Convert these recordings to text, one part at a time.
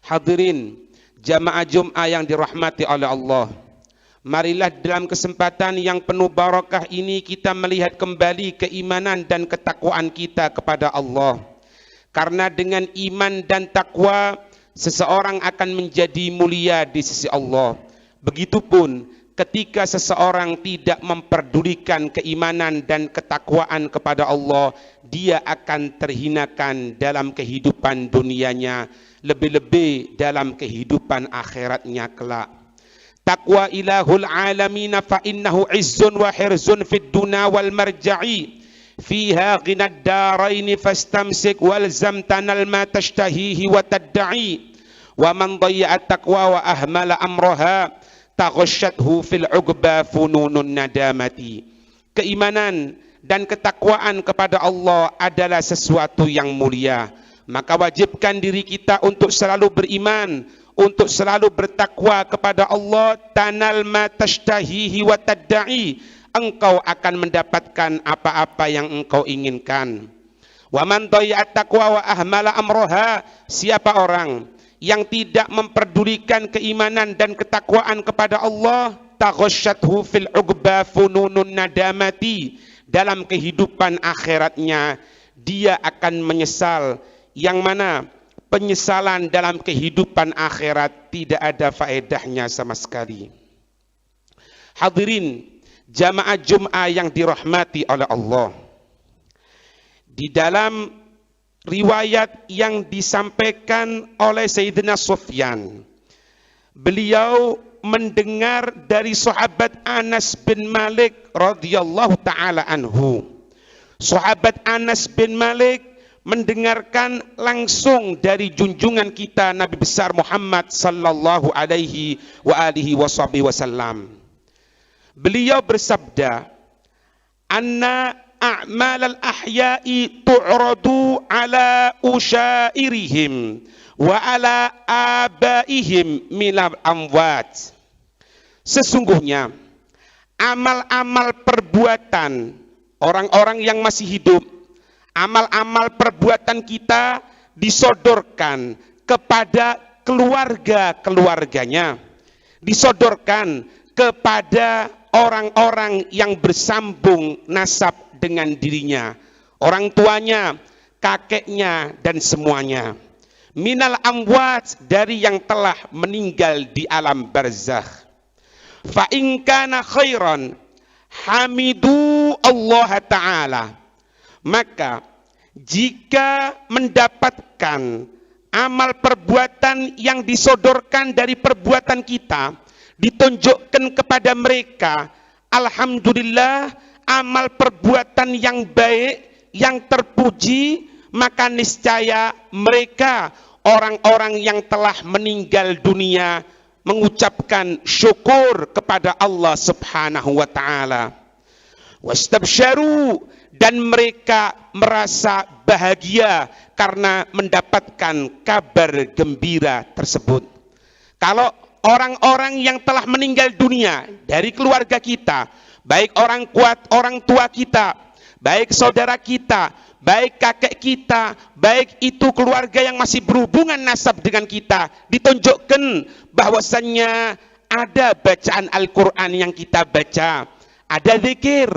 Hadirin jamaah Jum'ah yang dirahmati oleh Allah, marilah dalam kesempatan yang penuh barakah ini kita melihat kembali keimanan dan ketakwaan kita kepada Allah. Karena dengan iman dan takwa seseorang akan menjadi mulia di sisi Allah. Begitupun ketika seseorang tidak memperdulikan keimanan dan ketakwaan kepada Allah, dia akan terhinakan dalam kehidupan dunianya, lebih-lebih dalam kehidupan akhiratnya kelak. Taqwa ilahul alamina fa innahu izzun wa hirzun fid dunya wal marja'i fiha ghinad daraini fastamsik walzam tanal ma tashtahihi wa tadda'i wa man dhayya'a taqwa wa ahmala amraha taghashathu fil uqba fununun nadamati. Keimanan dan ketakwaan kepada Allah adalah sesuatu yang mulia, maka wajibkan diri kita untuk selalu beriman, untuk selalu bertakwa kepada Allah. Tanal ma tashtahihi wa tadda'i, engkau akan mendapatkan apa-apa yang engkau inginkan. Wa man dhayya'at taqwa wa ahmala amroha, siapa orang yang tidak memperdulikan keimanan dan ketakwaan kepada Allah, taghashathu fil uqba fununun nadamati, dalam kehidupan akhiratnya dia akan menyesal, yang mana penyesalan dalam kehidupan akhirat tidak ada faedahnya sama sekali. Hadirin jamaah Jum'ah yang dirahmati oleh Allah, di dalam riwayat yang disampaikan oleh Sayyidina Sufyan, beliau mendengar dari sahabat Anas bin Malik radhiyallahu taala anhu. Sahabat Anas bin Malik mendengarkan langsung dari junjungan kita Nabi besar Muhammad sallallahu alaihi wa alihi wasallam. Beliau bersabda, anna a'mal al-ahya'i tu'radu ala usyairihim wa ala abaihim minal amwat. Sesungguhnya amal-amal perbuatan orang-orang yang masih hidup, amal-amal perbuatan kita disodorkan kepada keluarga-keluarganya, disodorkan kepada orang-orang yang bersambung nasab dengan dirinya, orang tuanya, kakeknya, dan semuanya. Minal amwat, dari yang telah meninggal di alam barzakh. Fa in kana khairan hamidu Allah Ta'ala, maka jika mendapatkan amal perbuatan yang disodorkan dari perbuatan kita, ditunjukkan kepada mereka, alhamdulillah, amal perbuatan yang baik, yang terpuji, maka niscaya mereka, orang-orang yang telah meninggal dunia, mengucapkan syukur kepada Allah subhanahu wa ta'ala. Wastabsyaru, dan mereka merasa bahagia karena mendapatkan kabar gembira tersebut. Kalau orang-orang yang telah meninggal dunia dari keluarga kita, baik orang kuat, orang tua kita, baik saudara kita, baik kakek kita, baik itu keluarga yang masih berhubungan nasab dengan kita, ditunjukkan bahwasannya ada bacaan Al-Quran yang kita baca, ada zikir,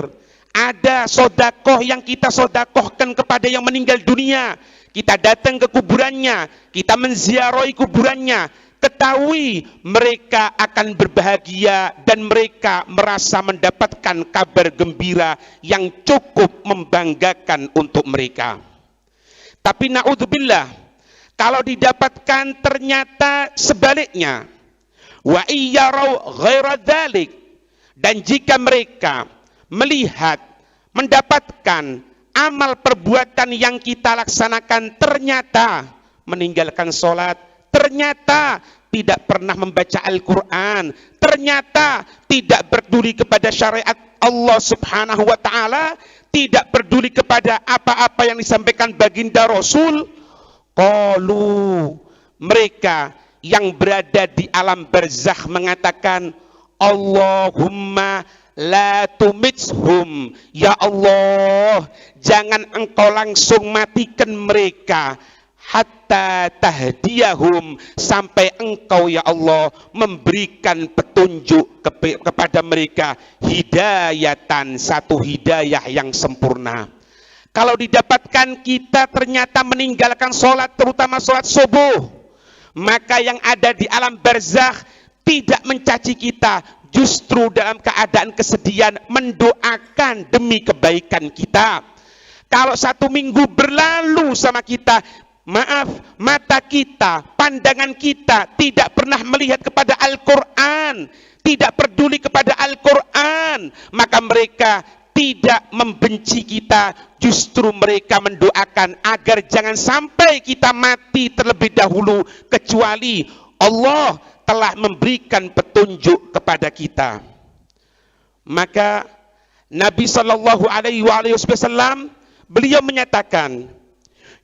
ada sodakoh yang kita sodakohkan kepada yang meninggal dunia, kita datang ke kuburannya, kita menziarahi kuburannya. Ketahui mereka akan berbahagia dan mereka merasa mendapatkan kabar gembira yang cukup membanggakan untuk mereka. Tapi na'udzubillah, kalau didapatkan ternyata sebaliknya, wa iyyarau ghaira dzalik, dan jika mereka melihat, mendapatkan amal perbuatan yang kita laksanakan ternyata meninggalkan sholat, ternyata tidak pernah membaca Al-Quran, ternyata tidak peduli kepada syariat Allah subhanahu wa ta'ala, tidak peduli kepada apa-apa yang disampaikan baginda Rasul, qalu, mereka yang berada di alam barzakh mengatakan, Allahumma la tumithum, ya Allah, jangan engkau langsung matikan mereka, hatta tahdiyahum, sampai engkau ya Allah memberikan petunjuk kepada mereka hidayatan, satu hidayah yang sempurna. Kalau didapatkan kita ternyata meninggalkan sholat, terutama sholat subuh, maka yang ada di alam barzakh tidak mencaci kita, justru dalam keadaan kesedihan mendoakan demi kebaikan kita. Kalau 1 minggu berlalu sama kita, maaf, mata kita, pandangan kita tidak pernah melihat kepada Al-Quran, tidak peduli kepada Al-Quran, maka mereka tidak membenci kita, justru mereka mendoakan agar jangan sampai kita mati terlebih dahulu, kecuali Allah telah memberikan petunjuk kepada kita. Maka Nabi Shallallahu Alaihi Wasallam beliau menyatakan,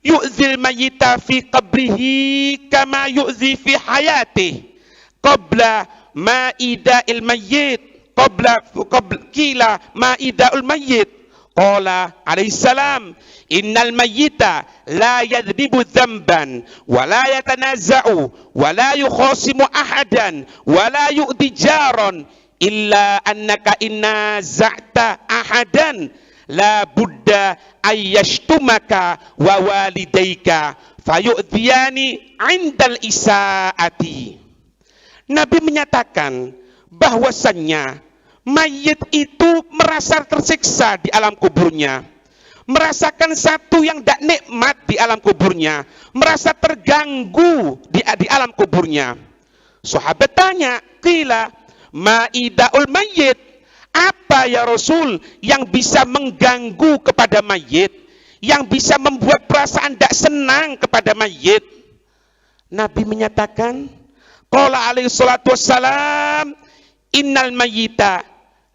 yu'zil mayyita fi qabrihi kama yu'zi fi hayatih qabla ma'ida'il mayyit qabla qila ma'ida'ul mayyit qala alaihi salam innal mayyita la yadhnibu dhanban wa la yatanaza'u wa la yukhasimu ahadan wa la yu'di jaran illa annaka inna za'ta ahadan la budda ayyashtumaka wa walidaika fayu'dhiyani 'indal isaati. Nabi menyatakan bahwasannya mayit itu merasa tersiksa di alam kuburnya, merasakan satu yang tidak nikmat di alam kuburnya, merasa terganggu di alam kuburnya. Sahabat tanya, qila ma'idaul mayyit, apa ya Rasul yang bisa mengganggu kepada mayit, yang bisa membuat perasaan tidak senang kepada mayit? Nabi menyatakan, qala alaihi salatu wassalam, innal mayyita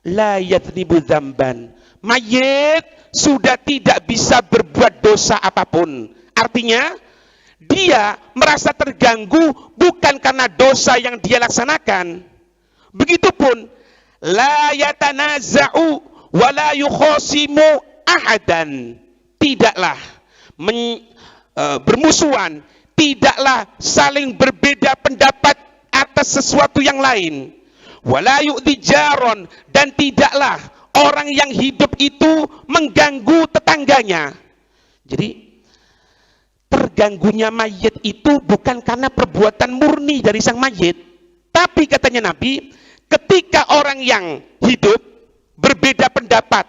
la yadhnibu dzamban. Mayit sudah tidak bisa berbuat dosa apapun. Artinya, dia merasa terganggu bukan karena dosa yang dia laksanakan. Begitupun la yatanaza'u wa la yukhasimu ahadan, tidaklah bermusuhan, tidaklah saling berbeda pendapat atas sesuatu yang lain, wa la yu'dhi jaron, dan tidaklah orang yang hidup itu mengganggu tetangganya. Jadi terganggunya mayit itu bukan karena perbuatan murni dari sang mayit, tapi katanya Nabi, ketika orang yang hidup berbeda pendapat,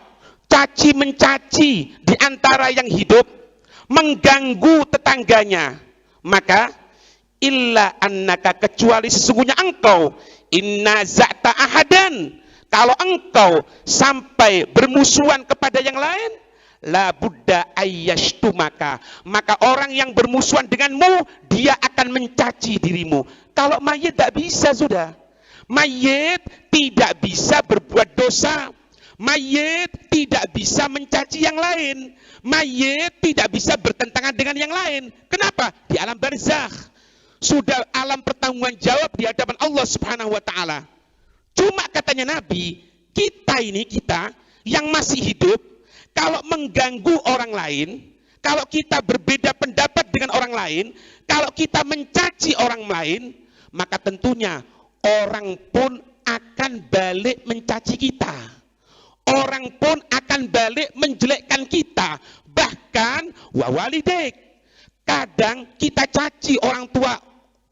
caci mencaci di antara yang hidup, mengganggu tetangganya, maka illa annaka, kecuali sesungguhnya engkau, inna za'ta ahadan, kalau engkau sampai bermusuhan kepada yang lain, la budda ayyashtumaka, maka orang yang bermusuhan denganmu dia akan mencaci dirimu. Kalau mayit tidak bisa, sudah. Mayit tidak bisa berbuat dosa. Mayit tidak bisa mencaci yang lain. Mayit tidak bisa bertentangan dengan yang lain. Kenapa? Di alam barzakh sudah alam pertanggungan jawab di hadapan Allah Subhanahu wa taala. Cuma katanya Nabi, kita yang masih hidup, kalau mengganggu orang lain, kalau kita berbeda pendapat dengan orang lain, kalau kita mencaci orang lain, maka tentunya orang pun akan balik mencaci kita. Orang pun akan balik menjelekkan kita. Bahkan wawalidaik. Kadang kita caci orang tua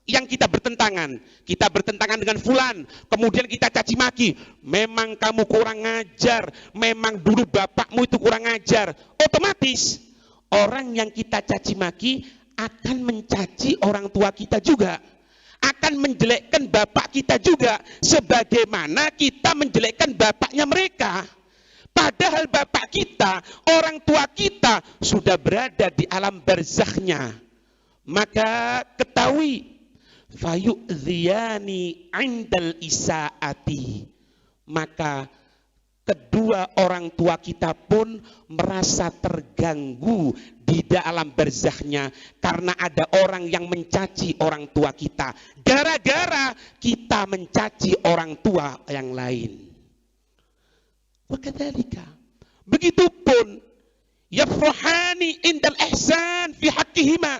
yang kita bertentangan. Kita bertentangan dengan fulan, kemudian kita caci maki. Memang kamu kurang ajar, memang dulu bapakmu itu kurang ajar. Otomatis orang yang kita caci maki akan mencaci orang tua kita juga, akan menjelekkan bapak kita juga, sebagaimana kita menjelekkan bapaknya mereka. Padahal bapak kita, orang tua kita sudah berada di alam barzakhnya. Maka ketahui, fayu'dhiyani 'indal isaati, maka kedua orang tua kita pun merasa terganggu di dalam barzakhnya karena ada orang yang mencaci orang tua kita, gara-gara kita mencaci orang tua yang lain. Wakadzalika, begitupun yafrahani indal ihsan fi haqqihima,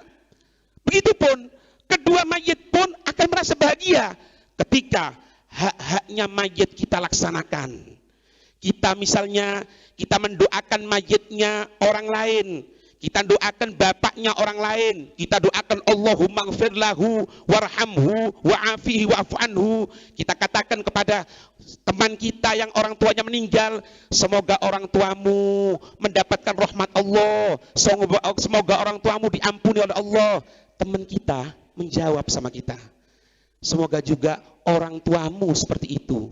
Begitupun kedua mayit pun akan merasa bahagia ketika hak-haknya mayit kita laksanakan. Kita misalnya, kita mendoakan mayitnya orang lain, kita doakan bapaknya orang lain, kita doakan Allahumma ighfir lahu warhamhu wa'afihi wa'fu anhu. Kita katakan kepada teman kita yang orang tuanya meninggal, semoga orang tuamu mendapatkan rahmat Allah, semoga orang tuamu diampuni oleh Allah. Teman kita menjawab sama kita, semoga juga orang tuamu seperti itu.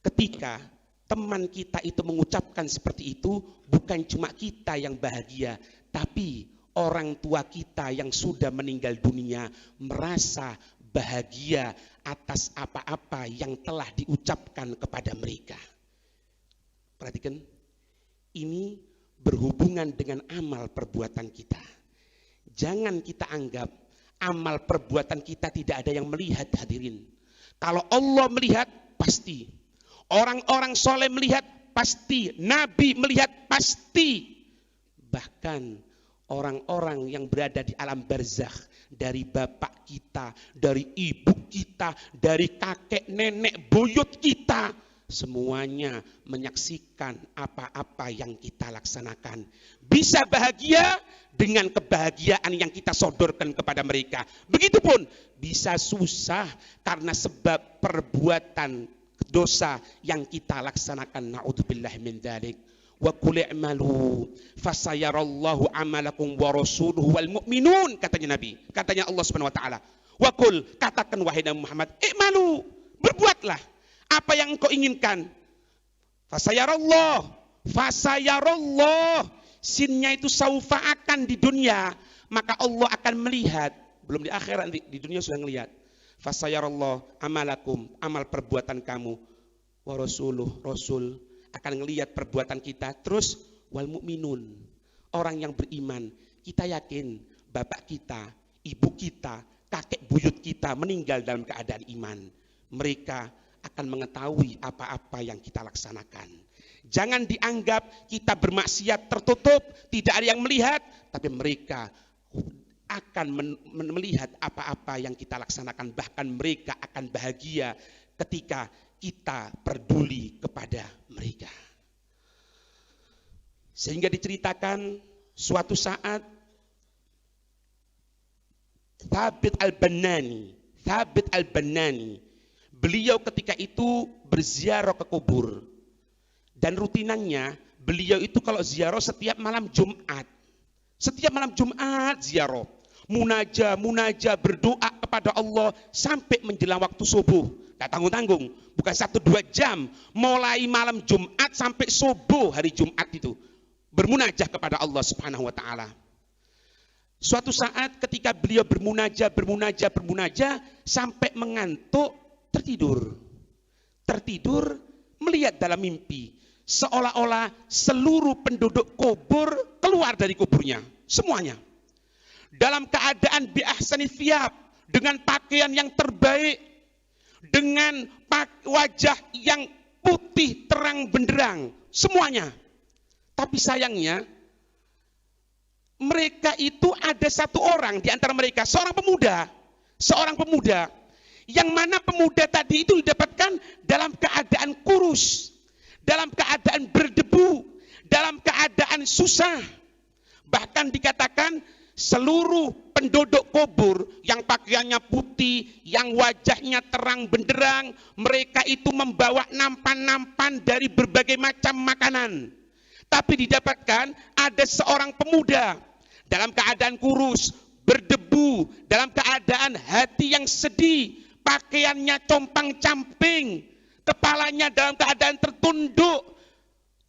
Ketika teman kita itu mengucapkan seperti itu, bukan cuma kita yang bahagia, tapi orang tua kita yang sudah meninggal dunia merasa bahagia atas apa-apa yang telah diucapkan kepada mereka. Perhatikan, ini berhubungan dengan amal perbuatan kita. Jangan kita anggap amal perbuatan kita tidak ada yang melihat, hadirin. Kalau Allah melihat, pasti. Orang-orang soleh melihat, pasti. Nabi melihat, pasti. Bahkan orang-orang yang berada di alam barzakh, dari bapak kita, dari ibu kita, dari kakek, nenek, buyut kita, semuanya menyaksikan apa-apa yang kita laksanakan. Bisa bahagia dengan kebahagiaan yang kita sodorkan kepada mereka. Begitupun bisa susah karena sebab perbuatan dosa yang kita laksanakan. Na'udzubillah min dzalik. Wa qul i'malu fasayarallahu amalakum wa rasuluhu wal mu'minun, katanya Nabi, katanya Allah Subhanahu wa taala. Wa qul, katakan wahai Nabi Muhammad, i'malu, berbuatlah apa yang engkau inginkan. Fasayarallah, sinnya itu saufa akan di dunia, maka Allah akan melihat, belum di akhirat, di dunia sudah melihat. Fasayarallah amalakum, amal perbuatan kamu, wa rasuluh, rasul akan melihat perbuatan kita. Terus wal mu'minun, orang yang beriman, kita yakin bapak kita, ibu kita, kakek buyut kita meninggal dalam keadaan iman. Mereka akan mengetahui apa-apa yang kita laksanakan. Jangan dianggap kita bermaksiat tertutup, tidak ada yang melihat, tapi mereka akan melihat apa-apa yang kita laksanakan. Bahkan mereka akan bahagia ketika kita peduli kepada mereka. Sehingga diceritakan suatu saat Thabit al-Banani, beliau ketika itu berziarah ke kubur. Dan rutinannya beliau itu kalau ziarah setiap malam Jumat. Setiap malam Jumat ziarah. Munajah berdoa kepada Allah sampai menjelang waktu subuh. Gak tanggung-tanggung, bukan 1-2 jam. Mulai malam Jumat sampai subuh hari Jumat itu bermunajah kepada Allah Subhanahu wa taala. Suatu saat ketika beliau bermunajah sampai mengantuk, tertidur melihat dalam mimpi seolah-olah seluruh penduduk kubur keluar dari kuburnya, semuanya dalam keadaan bi ahsani thiyab, dengan pakaian yang terbaik, dengan wajah yang putih terang benderang, semuanya. Tapi sayangnya mereka itu ada satu orang di antara mereka, seorang pemuda, yang mana pemuda tadi itu didapatkan dalam keadaan kurus, dalam keadaan berdebu, dalam keadaan susah. Bahkan dikatakan seluruh penduduk kubur yang pakaiannya putih, yang wajahnya terang benderang, mereka itu membawa nampan-nampan dari berbagai macam makanan. Tapi didapatkan ada seorang pemuda dalam keadaan kurus, berdebu, dalam keadaan hati yang sedih, pakaiannya compang-camping, kepalanya dalam keadaan tertunduk,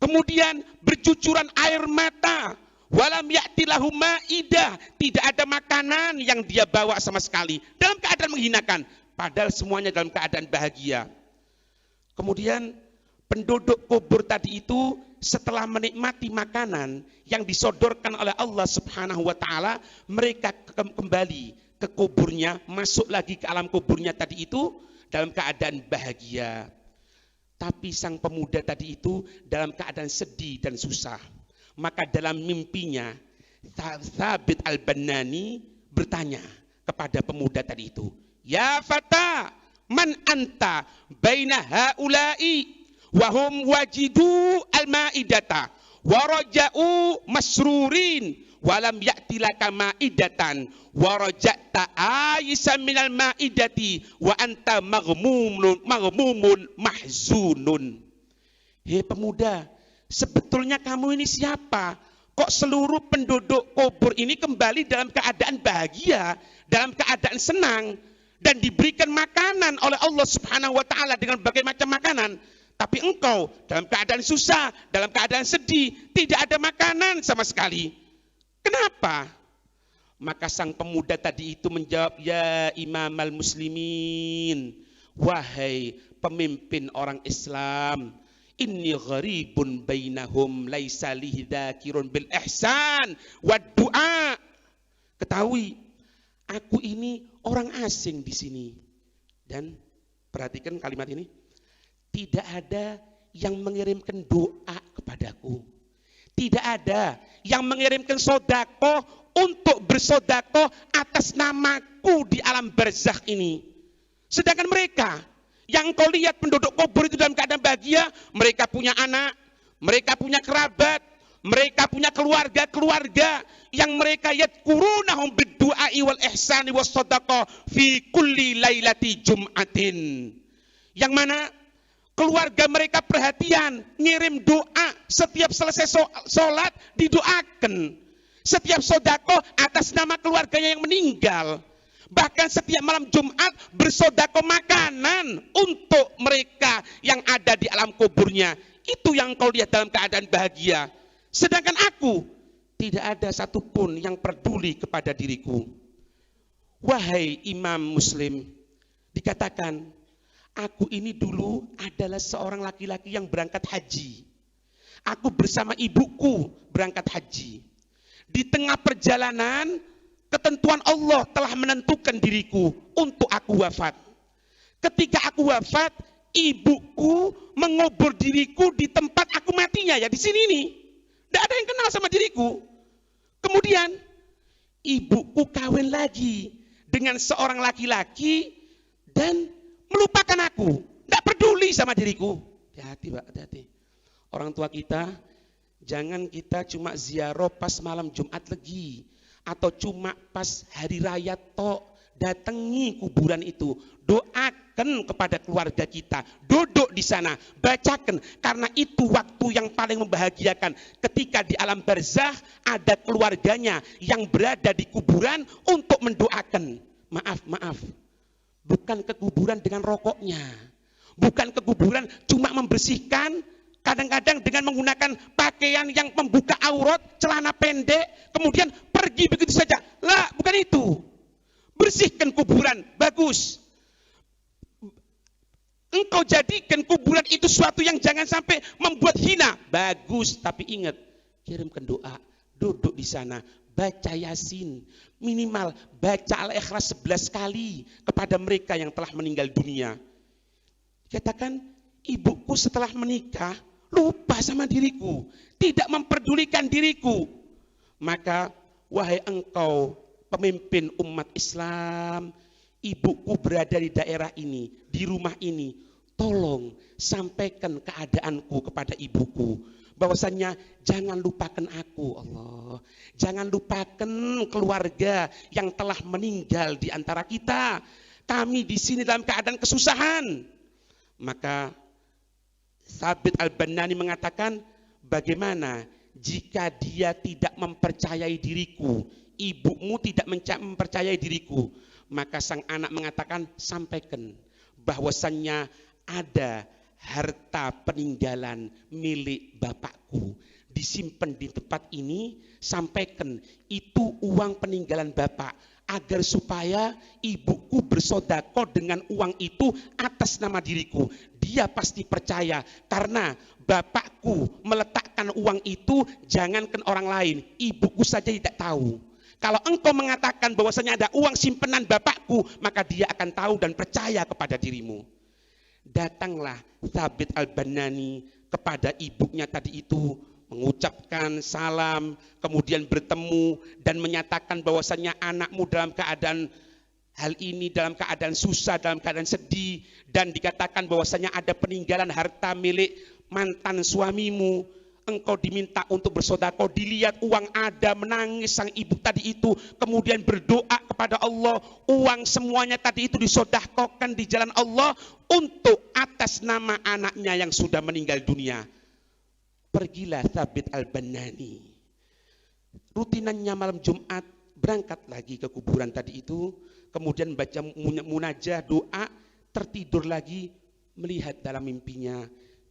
kemudian bercucuran air mata. Walam ya'ti lahu ma'idah, tidak ada makanan yang dia bawa sama sekali, dalam keadaan menghinakan, padahal semuanya dalam keadaan bahagia. Kemudian penduduk kubur tadi itu setelah menikmati makanan yang disodorkan oleh Allah Subhanahu wa taala, mereka kembali ke kuburnya, masuk lagi ke alam kuburnya tadi itu dalam keadaan bahagia. Tapi sang pemuda tadi itu dalam keadaan sedih dan susah. Maka dalam mimpinya Thabit al-Banani bertanya kepada pemuda tadi itu. Ya fata, man anta baina haula'i wahum wajidu al-ma'idata waraja'u masrurin walam ya'ti laka ma'idatan waraja'ta aisan minal ma'idati wa anta maghmumun mahzunun. Hei pemuda, sebetulnya kamu ini siapa? Kok seluruh penduduk kubur ini kembali dalam keadaan bahagia, dalam keadaan senang, dan diberikan makanan oleh Allah Subhanahu wa Ta'ala dengan berbagai macam makanan. Tapi engkau dalam keadaan susah, dalam keadaan sedih, tidak ada makanan sama sekali. Kenapa? Maka sang pemuda tadi itu menjawab, ya imamal muslimin, wahai pemimpin orang Islam, inni gharibun bainahum laisa lihi dzakirun bil ihsan wad du'a. Ketahui, aku ini orang asing di sini. Dan perhatikan kalimat ini, tidak ada yang mengirimkan doa kepadaku. Tidak ada yang mengirimkan sodako untuk bersodako atas namaku di alam barzakh ini. Sedangkan mereka yang kau lihat penduduk kubur itu dalam keadaan bahagia, mereka punya anak, mereka punya kerabat, mereka punya keluarga-keluarga yang mereka yadkurunahum bid-du'ai wal ihsani was sadaqah fi kulli lailati jum'atin. Yang mana keluarga mereka perhatian, ngirim doa, setiap selesai sholat didoakan, setiap sodako atas nama keluarganya yang meninggal. Bahkan setiap malam Jumat bersodako makanan untuk mereka yang ada di alam kuburnya. Itu yang kau lihat dalam keadaan bahagia. Sedangkan aku, tidak ada satupun yang peduli kepada diriku. Wahai imam muslim, dikatakan, aku ini dulu adalah seorang laki-laki yang berangkat haji. Aku bersama ibuku berangkat haji. Di tengah perjalanan, ketentuan Allah telah menentukan diriku untuk aku wafat. Ketika aku wafat, ibuku mengubur diriku di tempat aku matinya, ya di sini nih. Tidak ada yang kenal sama diriku. Kemudian ibuku kawin lagi dengan seorang laki-laki dan melupakan aku, tidak peduli sama diriku. Hati-hati Pak, hati-hati. Orang tua kita, jangan kita cuma ziarah pas malam Jumat Legi, atau cuma pas hari raya tok, datangi kuburan itu, doakan kepada keluarga kita, duduk di sana, bacakan, karena itu waktu yang paling membahagiakan. Ketika di alam barzakh ada keluarganya yang berada di kuburan untuk mendoakan. Maaf, bukan ke kuburan dengan rokoknya, bukan ke kuburan cuma membersihkan, kadang-kadang dengan menggunakan pakaian yang membuka aurat, celana pendek, kemudian pergi begitu saja. Lah, bukan itu. Bersihkan kuburan, bagus. Engkau jadikan kuburan itu suatu yang jangan sampai membuat hina, bagus. Tapi ingat, kirimkan doa, duduk di sana, baca Yasin, minimal baca Al-Ikhlas 11 kali kepada mereka yang telah meninggal dunia. Katakan, ibuku setelah menikah lupa sama diriku, tidak memperdulikan diriku. Maka wahai engkau pemimpin umat Islam, ibuku berada di daerah ini, di rumah ini, tolong sampaikan keadaanku kepada ibuku, bahwasanya jangan lupakan aku, Allah. Jangan lupakan keluarga yang telah meninggal di antara kita. Kami di sini dalam keadaan kesusahan. Maka Thabit Al-Banani mengatakan, bagaimana jika dia tidak mempercayai diriku, ibumu tidak mempercayai diriku? Maka sang anak mengatakan, sampaikan bahwasannya ada harta peninggalan milik bapakku disimpan di tempat ini, sampaikan itu uang peninggalan bapak, agar supaya ibuku bersodako dengan uang itu atas nama diriku. Dia pasti percaya, karena bapakku meletakkan uang itu, jangankan orang lain, ibuku saja tidak tahu. Kalau engkau mengatakan bahwasanya ada uang simpenan bapakku, maka dia akan tahu dan percaya kepada dirimu. Datanglah Thabit Al-Banani kepada ibunya tadi itu, mengucapkan salam, kemudian bertemu dan menyatakan bahwasanya anakmu dalam keadaan hal ini dalam keadaan susah, dalam keadaan sedih, dan dikatakan bahwasanya ada peninggalan harta milik mantan suamimu, engkau diminta untuk bersedekah, dilihat uang ada, menangis sang ibu tadi itu, kemudian berdoa kepada Allah, uang semuanya tadi itu disedekahkan di jalan Allah untuk atas nama anaknya yang sudah meninggal dunia. Pergilah Thabit Al-Banani, rutinannya malam Jumat berangkat lagi ke kuburan tadi itu, kemudian baca munajah, doa, tertidur lagi, melihat dalam mimpinya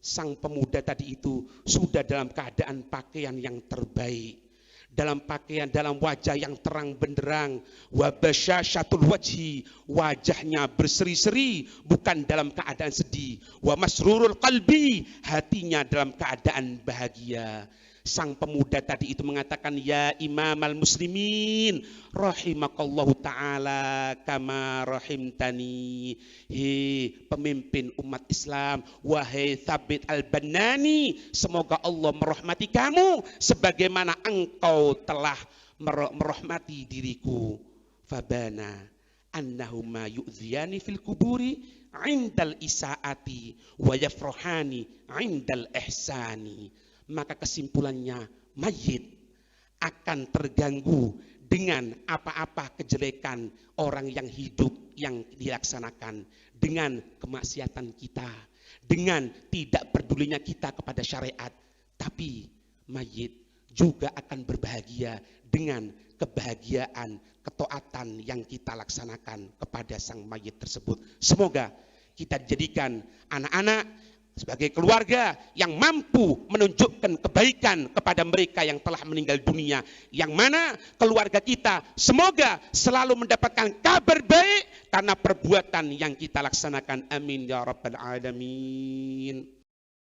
sang pemuda tadi itu sudah dalam keadaan pakaian yang terbaik, dalam pakaian, dalam wajah yang terang benderang, wa basyasyatul wajhi, wajahnya berseri-seri, bukan dalam keadaan sedih, wa masrurul qalbi, hatinya dalam keadaan bahagia. Sang pemuda tadi itu mengatakan, ya imamal muslimin, rahimakallahu ta'ala kama rahimtani. Hei pemimpin umat Islam, wahai Thabit Al-Banani, semoga Allah merahmati kamu sebagaimana engkau telah merahmati diriku. Fabana annahuma yu'dhiyani fil kuburi indal isaati wa yafrohani indal ihsani. Maka kesimpulannya, mayit akan terganggu dengan apa-apa kejelekan orang yang hidup yang dilaksanakan, dengan kemaksiatan kita, dengan tidak pedulinya kita kepada syariat. Tapi mayit juga akan berbahagia dengan kebahagiaan, ketaatan yang kita laksanakan kepada sang mayit tersebut. Semoga kita jadikan anak-anak sebagai keluarga yang mampu menunjukkan kebaikan kepada mereka yang telah meninggal dunia, yang mana keluarga kita semoga selalu mendapatkan kabar baik karena perbuatan yang kita laksanakan. Amin ya rabbal alamin.